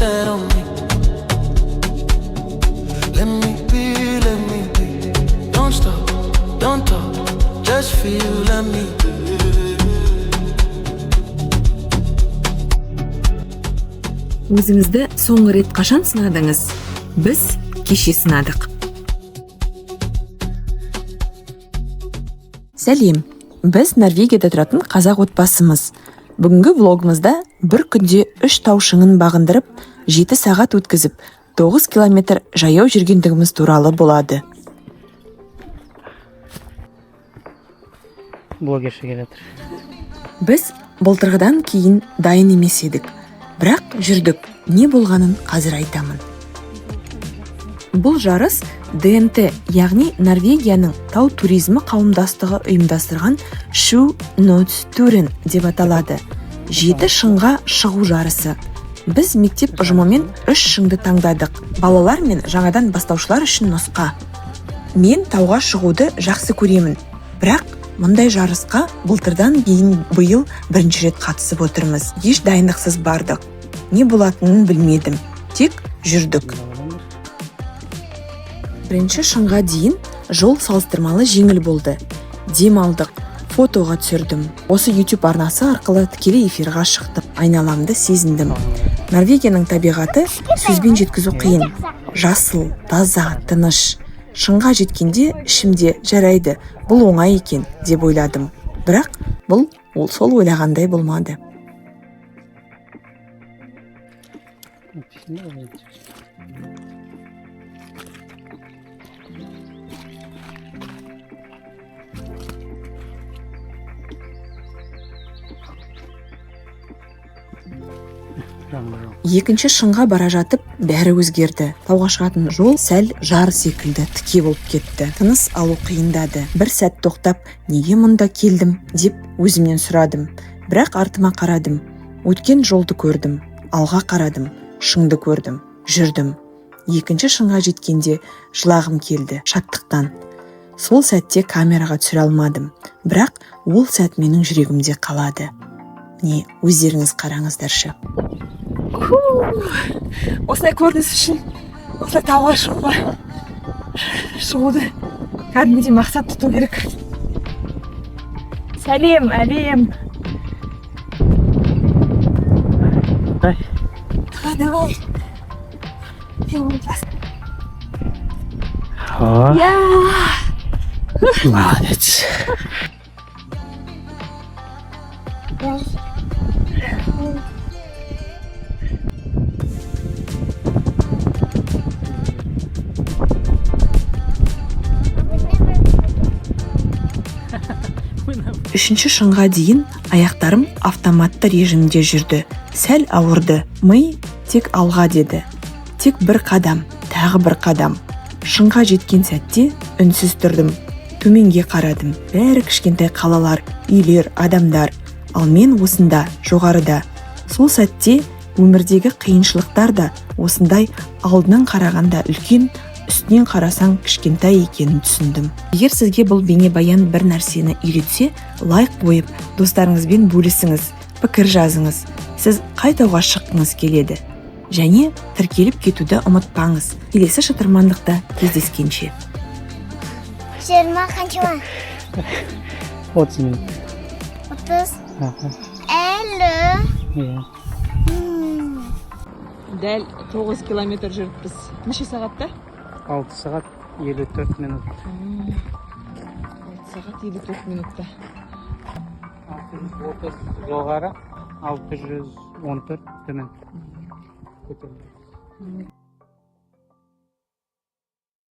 that on me. Let me be, don't stop, don't talk, just feel, let me. Өзіңізді соңғы рет қашан сынадыңыз? Біз кеше сынадық. Сәлем, біз Норвегияда тұратын қазақ отбасымыз. Бүгінгі влогымызда бір күнде 3 тау шыңын бағындырып, 7 сағат өткізіп, 9 километр жаяу жүргендігіміз туралы болады. Блогерші келетір. Біз былтырғыдан кейін дайын емес едік. Бірақ жүрдік, не болғанын қазір айтамын. Бұл жарыс ДНТ, яғни Норвегияның тау туризмі қауымдастығы ұйымдастырған Sju Turen деп аталады. 7 шыңға шығу жарысы. Біз мектеп ұжымымен 3 шыңды таңдадық. Балалар мен жаңадан бастаушылар үшін нұсқа. Мен тауға шығуды жақсы көремін. Бірақ мұндай жарысқа былтырдан кейін биыл бірінші рет қатысып отырмыз. Еш дайындықсыз бардық. Не болатынын білмедім. Тек жүрдік. Бірінші шыңға дейін жол салыстырмалы жеңіл болды. Дем алдық, фотоға түсірдім. Осы YouTube арнасы арқылы тікелей эфирға шықтым. Айналамды сезіндім. Норвегияның табиғаты сөзбен жеткізу қиын. Жасыл, таза, тыныш. Шыңға жеткенде ішімде жарайды, бұл оңай екен деп ойладым. Бірақ бұл сол ойлағандай болмады. Екінші шыңға бара жатып, бәрі өзгерді. Тауға шығатын жол сәл жар секілді тіке болып кетті. Тыныс алу қиындады. Бір сәт тоқтап, неге мұнда келдім деп өзімнен сұрадым. Бірақ артыма қарадым. Өткен жолды көрдім. Алға қарадым. Шыңды көрдім. Жүрдім. Екінші шыңға жеткенде жылағым келді шаттықтан. Сол сәтте камераға түсіре алмадым. Бірақ ол сәт менің жүрегімде қалады. Не, өздеріңіз қараңыздаршы. Осылай көрініс үшін, осылай тауға шығуды кәдімгідей мақсат тұту керек. Сәлем, әлем. Давай. Молодец. Үшінші шыңға дейін аяқтарым автоматты режимде жүрді. Сәл ауырды. Ми тек алға деді. Тек бір қадам, тағы бір қадам. Шыңға жеткен сәтте үнсіз тұрдым. Төменге қарадым. Бәрі кішкентай қалалар, үйлер, адамдар. Ал мен осында, жоғарыда. Сол сәтте өмірдегі қиыншылықтар да осындай алдынан қарағанда үлкен, үстінен қарасаң кішкентай екенін түсіндім. Егер сізге бұл бейнебаян бір нәрсені үйретсе, лайк қойып, достарыңызбен бөлісіңіз, пікір жазыңыз. Сіз қай тауға шыққыңыз келеді? Және тіркеліп кетуді ұмытпаңыз. Келесі шытырмандықта кездескенше. 20 қанша ма? 30 минут. 30? 50? Дәл 9 километр жүріппіз. Неше сағатта? 6 сағат 54 минут. 6 сағат 54 минутта. 630 жоғары, 614 төмен.